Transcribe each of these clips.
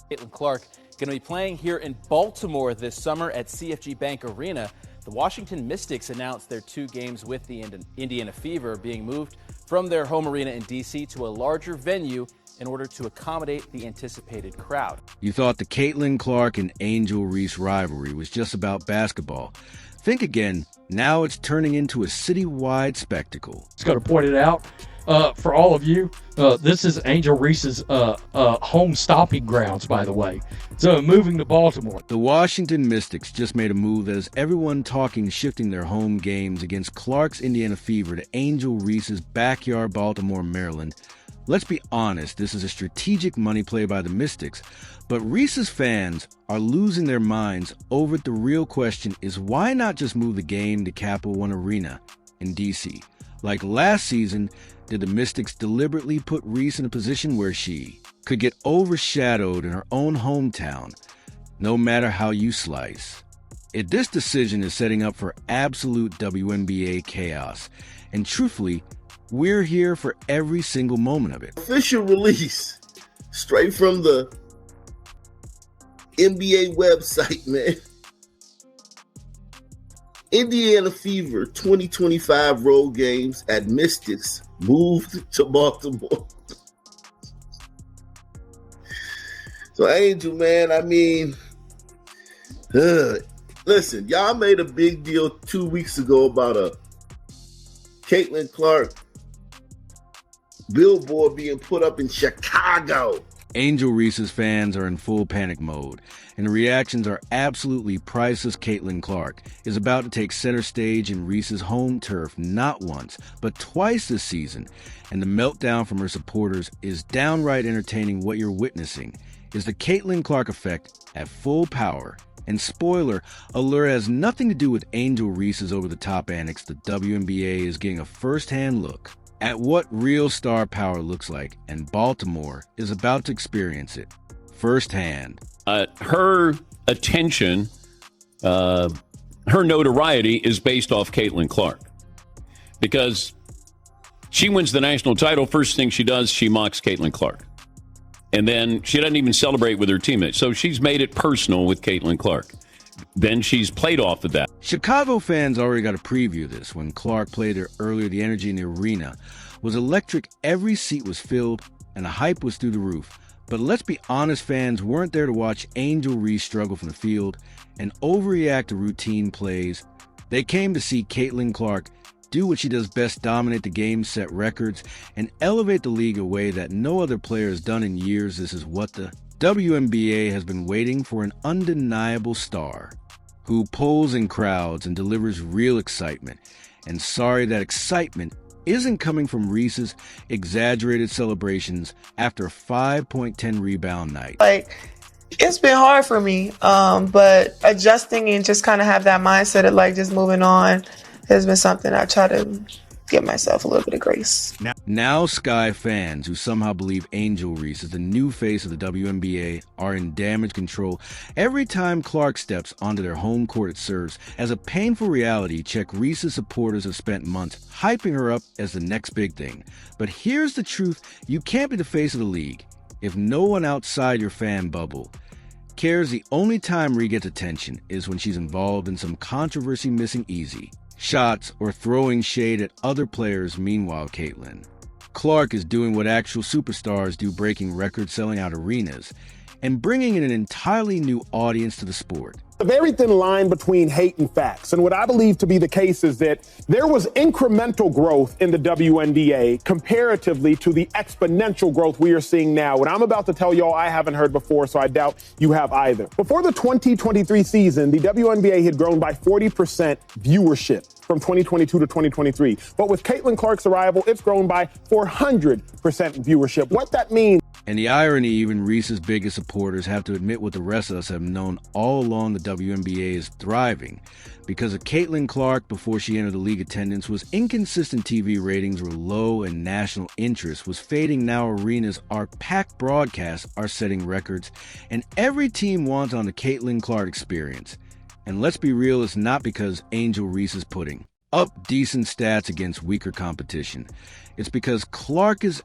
Caitlin Clark going to be playing here in Baltimore this summer at CFG Bank Arena. The Washington Mystics announced their 2 games with the Indiana Fever being moved from their home arena in D.C. to a larger venue in order to accommodate the anticipated crowd. You thought the Caitlin Clark and Angel Reese rivalry was just about basketball. Think again, now it's turning into a citywide spectacle. Just got to point it out for all of you. This is Angel Reese's home stomping grounds, by the way. So moving to Baltimore. The Washington Mystics just made a move that has everyone talking, shifting their home games against Clark's Indiana Fever to Angel Reese's backyard Baltimore, Maryland. Let's be honest, this is a strategic money play by the Mystics, but Reese's fans are losing their minds over it. The real question is, why not just move the game to Capital One Arena in D.C.? Like last season, did the Mystics deliberately put Reese in a position where she could get overshadowed in her own hometown, no matter how you slice? This decision is setting up for absolute WNBA chaos, and truthfully, we're here for every single moment of it. Official release, straight from the NBA website, man. Indiana Fever 2025 road games at Mystics moved to Baltimore. So, Angel, man, I mean, listen, y'all made a big deal 2 weeks ago about a Caitlin Clark billboard being put up in Chicago. Angel Reese's fans are in full panic mode, and the reactions are absolutely priceless. Caitlin Clark is about to take center stage in Reese's home turf not once, but twice this season, and the meltdown from her supporters is downright entertaining. What you're witnessing is the Caitlin Clark effect at full power. And spoiler alert, has nothing to do with Angel Reese's over-the-top antics. The WNBA is getting a first-hand look at what real star power looks like, and Baltimore is about to experience it firsthand. Her attention, her notoriety is based off Caitlin Clark, because she wins the national title. First thing she does, she mocks Caitlin Clark. And then she doesn't even celebrate with her teammates. So she's made it personal with Caitlin Clark. Then she's played off of that. Chicago fans already got a preview of this. When Clark played her earlier, the energy in the arena was electric. Every seat was filled, and the hype was through the roof. But let's be honest, fans weren't there to watch Angel Reese struggle from the field and overreact to routine plays. They came to see Caitlin Clark do what she does best: dominate the game, set records, and elevate the league in a way that no other player has done in years. This is what the WNBA has been waiting for: an undeniable star who pulls in crowds and delivers real excitement. And sorry, that excitement isn't coming from Reese's exaggerated celebrations after a 5.10 rebound night. It's been hard for me, but adjusting and just kind of have that mindset of just moving on has been something I try to give myself a little bit of grace. Now Sky fans who somehow believe Angel Reese is the new face of the WNBA are in damage control. Every time Clark steps onto their home court, it serves as a painful reality check. Reese's supporters have spent months hyping her up as the next big thing. But here's the truth: you can't be the face of the league if no one outside your fan bubble cares. The only time Ree gets attention is when she's involved in some controversy, missing easy shots or throwing shade at other players. Meanwhile, Caitlin Clark is doing what actual superstars do, breaking records, selling out arenas, and bringing in an entirely new audience to the sport. A very thin line between hate and facts. And what I believe to be the case is that there was incremental growth in the WNBA comparatively to the exponential growth we are seeing now. What I'm about to tell y'all, I haven't heard before, so I doubt you have either. Before the 2023 season, the WNBA had grown by 40% viewership from 2022 to 2023. But with Caitlin Clark's arrival, it's grown by 400% viewership. What that means. And the irony, even Reese's biggest supporters have to admit what the rest of us have known all along: the WNBA is thriving because of Caitlin Clark. Before she entered the league, attendance was inconsistent, TV ratings were low, and national interest was fading. Now arenas are packed, broadcasts are setting records, and every team wants on the Caitlin Clark experience. And let's be real, it's not because Angel Reese is putting up decent stats against weaker competition. It's because Clark is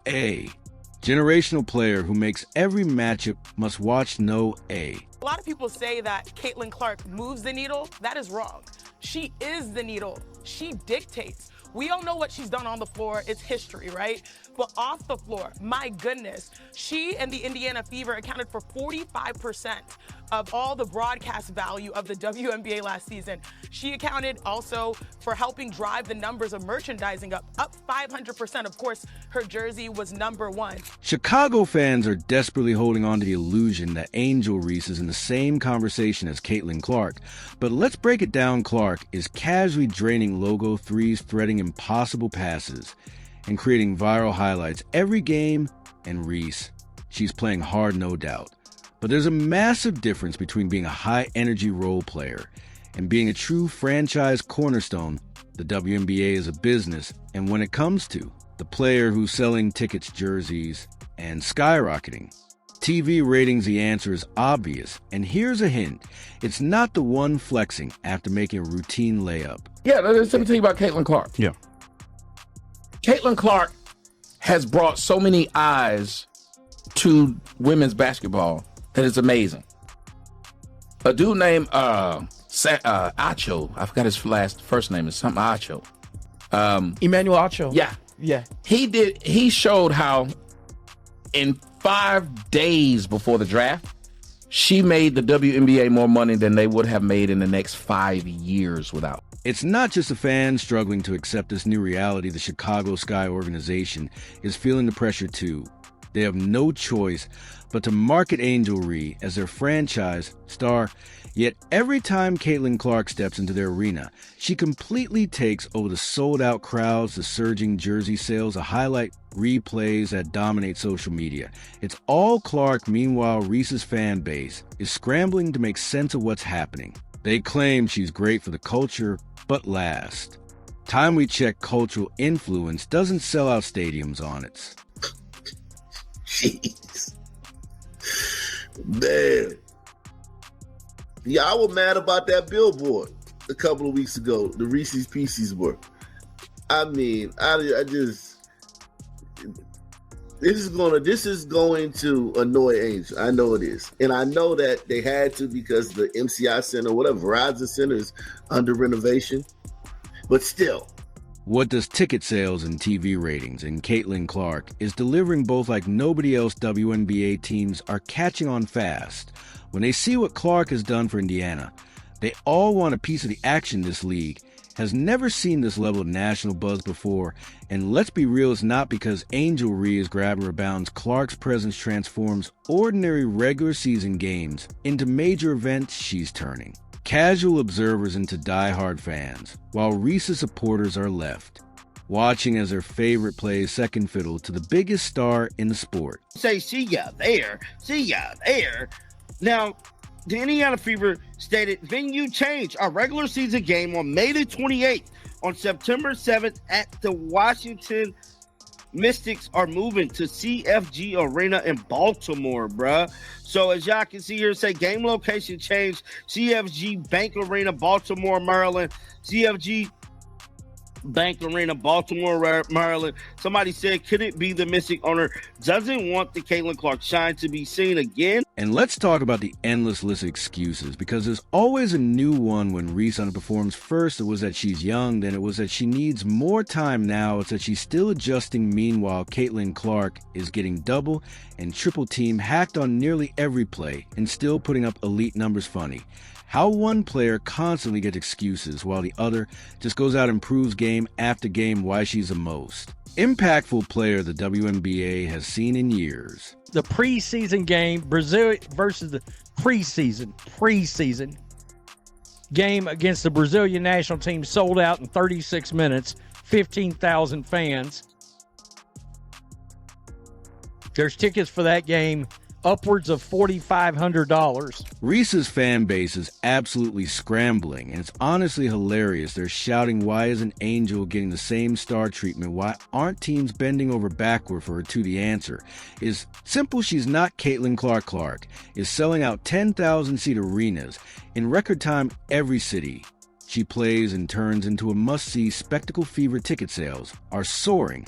Generational player who makes every matchup must watch no A. A lot of people say that Caitlin Clark moves the needle. That is wrong. She is the needle. She dictates. We all know what she's done on the floor. It's history, right? But off the floor, my goodness, she and the Indiana Fever accounted for 45% of all the broadcast value of the WNBA last season. She accounted also for helping drive the numbers of merchandising up 500%. Of course, her jersey was #1. Chicago fans are desperately holding on to the illusion that Angel Reese is in the same conversation as Caitlin Clark. But let's break it down. Clark is casually draining logo threes, threading impossible passes, and creating viral highlights every game. And Reese, she's playing hard, no doubt. But there's a massive difference between being a high-energy role player and being a true franchise cornerstone. The WNBA is a business, and when it comes to the player who's selling tickets, jerseys, and skyrocketing TV ratings, the answer is obvious. And here's a hint. It's not the one flexing after making a routine layup. Yeah, let me tell you about Caitlin Clark. Yeah. Caitlin Clark has brought so many eyes to women's basketball that it's amazing. A dude named Acho, I forgot his first name, is something Acho. Emmanuel Acho. Yeah. He showed how in 5 days before the draft, she made the WNBA more money than they would have made in the next 5 years without. It's not just the fans struggling to accept this new reality. The Chicago Sky organization is feeling the pressure too. They have no choice but to market Angel Reese as their franchise star. Yet every time Caitlin Clark steps into their arena, she completely takes over the sold-out crowds, the surging jersey sales, the highlight replays that dominate social media. It's all Clark. Meanwhile, Reese's fan base is scrambling to make sense of what's happening. They claim she's great for the culture, but last time we checked, cultural influence doesn't sell out stadiums on its. Jeez. Man. Y'all were mad about that billboard a couple of weeks ago. The Reese's Pieces were. I mean, I just... This is going to annoy Angel. I know it is. And I know that they had to because the MCI Center, whatever, Verizon Center is under renovation. But still. What does ticket sales and TV ratings? And Caitlin Clark is delivering both like nobody else. WNBA teams are catching on fast. When they see what Clark has done for Indiana, they all want a piece of the action. This league has never seen this level of national buzz before. And let's be real, it's not because Angel Reese is grabbing rebounds. Clark's presence transforms ordinary regular season games into major events. She's turning casual observers into diehard fans, while Reese's supporters are left watching as their favorite plays second fiddle to the biggest star in the sport. Say, see ya there. Now, the Indiana Fever stated venue change, a regular season game on May the 28th. On September 7th at the Washington Mystics are moving to CFG Arena in Baltimore, bruh. So as y'all can see here, say game location change, CFG Bank Arena, Baltimore, Maryland. CFG Bank Arena, Baltimore, Maryland. Somebody said, could it be the Mystic owner doesn't want the Caitlin Clark shine to be seen again? And let's talk about the endless list of excuses, because there's always a new one when Reese underperforms. First, it was that she's young. Then it was that she needs more time. Now it's that she's still adjusting. Meanwhile, Caitlin Clark is getting double and triple team hacked on nearly every play and still putting up elite numbers. Funny how one player constantly gets excuses while the other just goes out and proves game after game why she's the most impactful player the WNBA has seen in years. The preseason game, Brazil versus the preseason game against the Brazilian national team, sold out in 36 minutes, 15,000 fans. There's tickets for that game upwards of $4,500. Reese's fan base is absolutely scrambling, and it's honestly hilarious. They're shouting, why isn't Angel getting the same star treatment? Why aren't teams bending over backward for her to? The answer is simple. She's not Caitlin Clark. Clark is selling out 10,000-seat arenas in record time every city she plays and turns into a must-see spectacle. Fever ticket sales are soaring,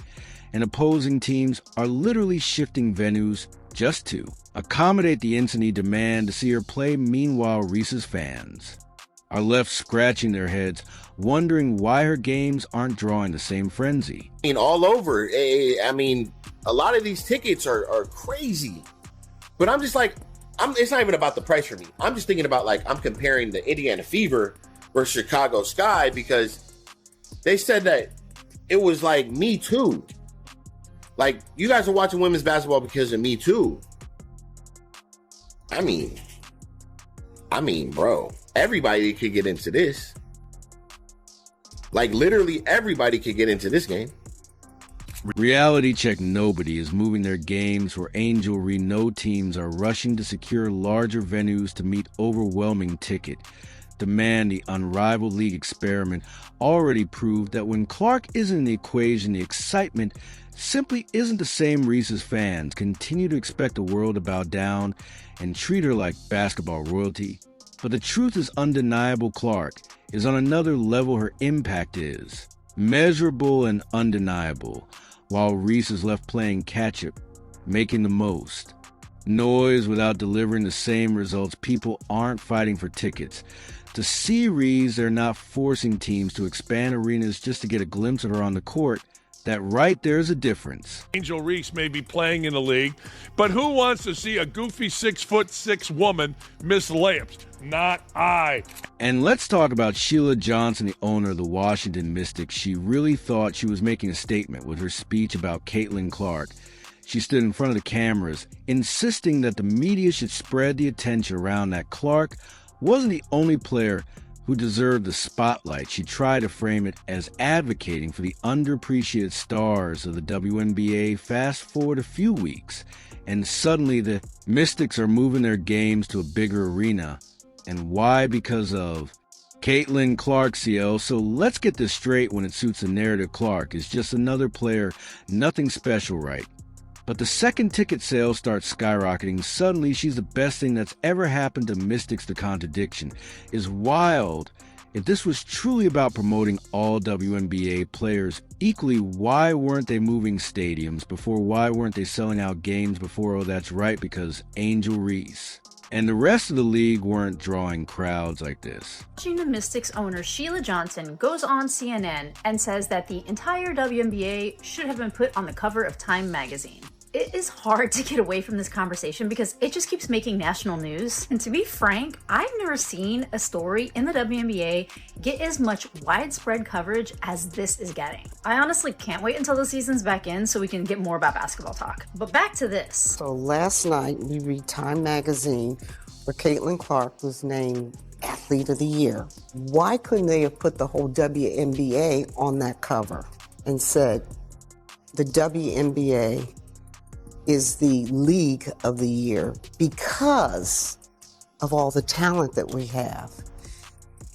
and opposing teams are literally shifting venues just to accommodate the instant demand to see her play. Meanwhile, Reese's fans are left scratching their heads, wondering why her games aren't drawing the same frenzy. I mean, all over. I mean, a lot of these tickets are crazy. But I'm just like, it's not even about the price for me. I'm just thinking about, like, I'm comparing the Indiana Fever versus Chicago Sky, because they said that it was like Me Too. Like, you guys are watching women's basketball because of Me Too. I mean, bro, everybody could get into this. Like, literally everybody could get into this game. Reality check nobody is moving their games where Angel Reese teams are rushing to secure larger venues to meet overwhelming ticket demand. The unrivaled league experiment already proved that when Clark isn't in the equation, the excitement simply isn't the same. Reese's fans continue to expect the world to bow down and treat her like basketball royalty. But the truth is undeniable. Clark is on another level. Her impact is measurable and undeniable, while Reese is left playing catch-up, making the most noise without delivering the same results. People aren't fighting for tickets to see Reese. They're not forcing teams to expand arenas just to get a glimpse of her on the court. That right there's a difference. Angel Reese may be playing in the league, but who wants to see a goofy 6'6" woman miss layups? Not I. And let's talk about Sheila Johnson, the owner of the Washington Mystics. She really thought she was making a statement with her speech about Caitlin Clark. She stood in front of the cameras, insisting that the media should spread the attention around that Clark wasn't the only player who deserved the spotlight. She tried to frame it as advocating for the underappreciated stars of the WNBA. Fast forward a few weeks, and suddenly the Mystics are moving their games to a bigger arena. And why? Because of Caitlin Clark, CL. So let's get this straight when it suits the narrative. Clark is just another player, nothing special, right? But the second ticket sales start skyrocketing. Suddenly, she's the best thing that's ever happened to Mystics. The contradiction is wild. If this was truly about promoting all WNBA players equally, why weren't they moving stadiums before? Why weren't they selling out games before? Oh, that's right, because Angel Reese and the rest of the league weren't drawing crowds like this. Washington Mystics owner Sheila Johnson goes on CNN and says that the entire WNBA should have been put on the cover of Time magazine. It is hard to get away from this conversation because it just keeps making national news. And to be frank, I've never seen a story in the WNBA get as much widespread coverage as this is getting. I honestly can't wait until the season's back in so we can get more about basketball talk. But back to this. So last night we read Time magazine where Caitlin Clark was named Athlete of the Year. Why couldn't they have put the whole WNBA on that cover and said the WNBA is the league of the year because of all the talent that we have?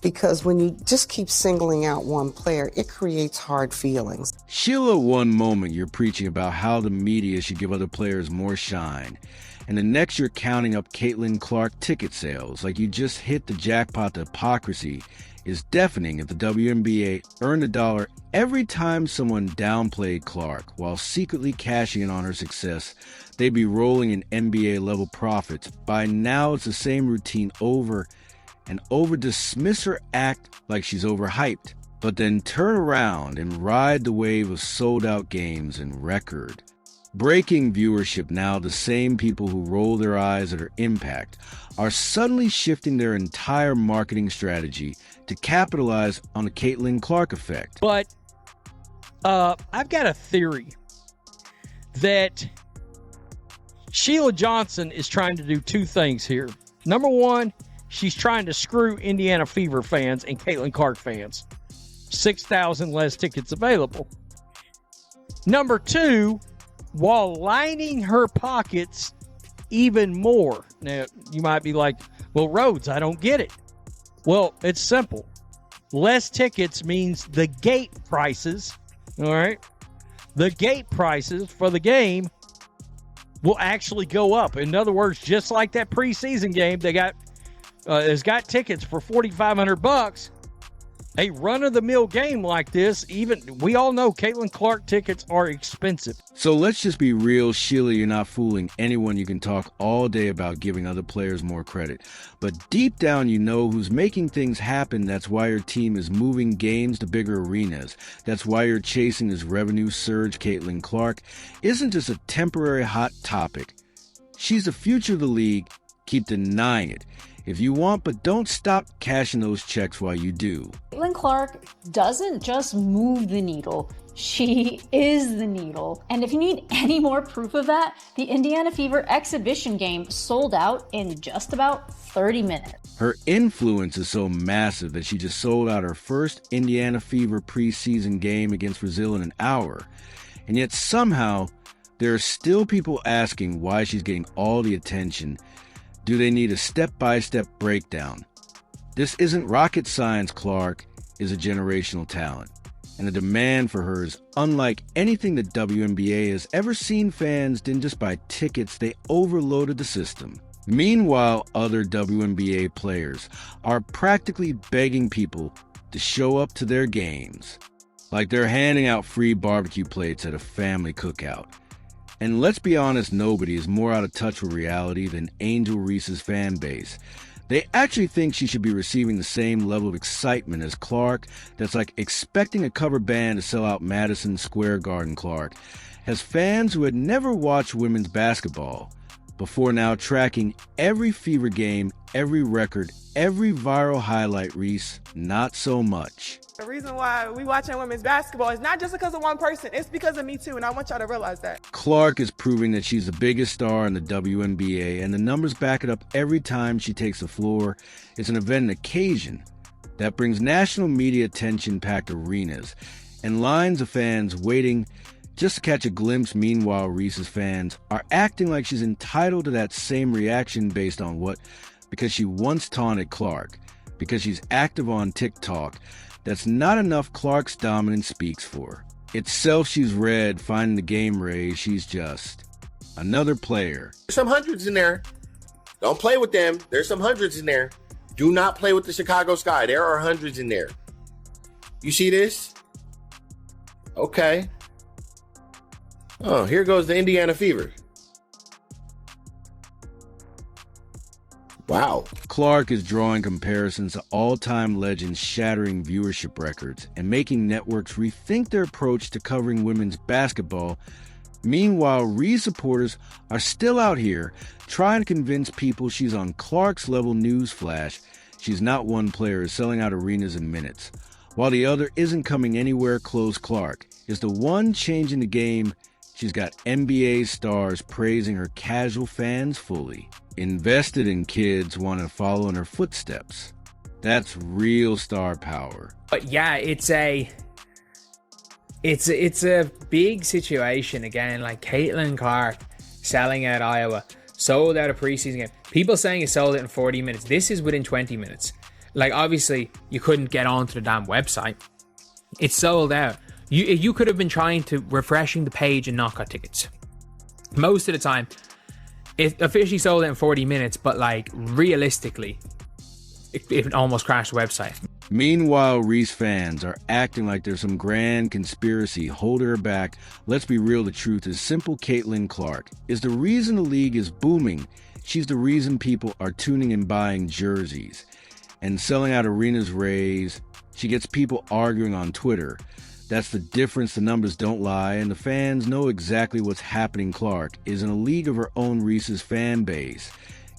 Because when you just keep singling out one player, it creates hard feelings. Sheila, one moment you're preaching about how the media should give other players more shine, and the next you're counting up Caitlin Clark ticket sales like you just hit the jackpot. The hypocrisy is deafening. If the WNBA earned $1 every time someone downplayed Clark while secretly cashing in on her success, they'd be rolling in NBA-level profits. By now, it's the same routine over and over. Dismiss her act like she's overhyped, but then turn around and ride the wave of sold-out games and record-breaking viewership. Now, the same people who roll their eyes at her impact are suddenly shifting their entire marketing strategy to capitalize on the Caitlin Clark effect. But I've got a theory that Sheila Johnson is trying to do two things here. Number one, she's trying to screw Indiana Fever fans and Caitlin Clark fans. 6,000 less tickets available. Number two, while lining her pockets even more. Now, you might be like, well, Rhodes, I don't get it. Well, it's simple. Less tickets means the gate prices, all right? The gate prices for the game will actually go up. In other words, just like that preseason game, they got has got tickets for $4,500. a run-of-the-mill game like this, even we all know Caitlin Clark tickets are expensive. So let's just be real, Sheila, you're not fooling anyone. You can talk all day about giving other players more credit. But deep down, you know who's making things happen. That's why your team is moving games to bigger arenas. That's why you're chasing this revenue surge. Caitlin Clark isn't just a temporary hot topic. She's the future of the league. Keep denying it if you want, but don't stop cashing those checks while you do. Caitlin Clark doesn't just move the needle, she is the needle. And if you need any more proof of that, the Indiana Fever exhibition game sold out in just about 30 minutes. Her influence is so massive that she just sold out her first Indiana Fever preseason game against Brazil in an hour. And yet somehow, there are still people asking why she's getting all the attention. Do they need a step-by-step breakdown? This isn't rocket science. Clark is a generational talent, and the demand for her is unlike anything the WNBA has ever seen. Fans didn't just buy tickets, they overloaded the system. Meanwhile, other WNBA players are practically begging people to show up to their games, like they're handing out free barbecue plates at a family cookout. And let's be honest, nobody is more out of touch with reality than Angel Reese's fan base. They actually think she should be receiving the same level of excitement as Clark. That's like expecting a cover band to sell out Madison Square Garden. Clark has fans who had never watched women's basketball before now tracking every Fever game, every record, every viral highlight. Reese, not so much. The reason why we watching women's basketball is not just because of one person, it's because of me too, and I want y'all to realize that. Clark is proving that she's the biggest star in the WNBA, and the numbers back it up every time she takes the floor. It's an event, an occasion that brings national media attention-packed arenas and lines of fans waiting just to catch a glimpse. Meanwhile, Reese's fans are acting like she's entitled to that same reaction based on what? Because she once taunted Clark, because she's active on TikTok. That's not enough. Clark's dominance speaks for her. Itself, she's red, finding the game raised. She's just another player. There's some hundreds in there. Don't play with them. There's some hundreds in there. Do not play with the Chicago Sky. There are hundreds in there. You see this? Okay. Oh, here goes the Indiana Fever. Wow. Clark is drawing comparisons to all-time legends, shattering viewership records and making networks rethink their approach to covering women's basketball. Meanwhile, Reese supporters are still out here trying to convince people she's on Clark's level. Newsflash, she's not. One player is selling out arenas in minutes, while the other isn't coming anywhere close. Clark is the one changing the game. She's got NBA stars praising her, casual fans fully invested in kids want to follow in her footsteps. That's real star power. But yeah, it's a big situation again. Like Caitlin Clark selling out Iowa, sold out a preseason game. People saying it sold out in 40 minutes. This is within 20 minutes. Like, obviously, you couldn't get onto the damn website. It's sold out. You could have been trying to refreshing the page and not got tickets. Most of the time, it officially sold out in 40 minutes, but like realistically, it almost crashed the website. Meanwhile, Reese fans are acting like there's some grand conspiracy holding her back. Let's be real, the truth is simple. Caitlin Clark is the reason the league is booming. She's the reason people are tuning and buying jerseys and selling out arenas raised. She gets people arguing on Twitter. That's the difference. The numbers don't lie, and the fans know exactly what's happening. Clark is in a league of her own. Reese's fan base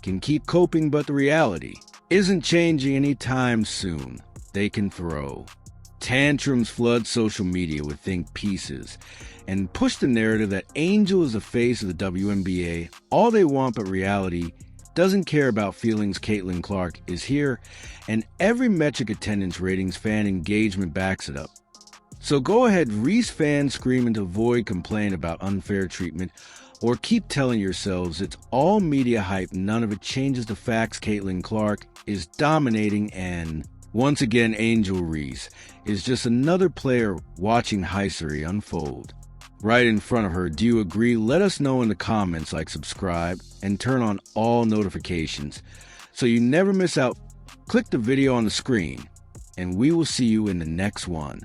can keep coping, but the reality isn't changing anytime soon. They can throw tantrums, flood social media with think pieces, and push the narrative that Angel is the face of the WNBA all they want, but reality doesn't care about feelings. Caitlin Clark is here, and every metric, attendance, ratings, fan engagement backs it up. So go ahead, Reese fans screaming to avoid complain about unfair treatment, or keep telling yourselves it's all media hype. None of it changes the facts. Caitlin Clark is dominating, and once again, Angel Reese is just another player watching history unfold right in front of her. Do you agree? Let us know in the comments. Like, subscribe, and turn on all notifications so you never miss out. Click the video on the screen and we will see you in the next one.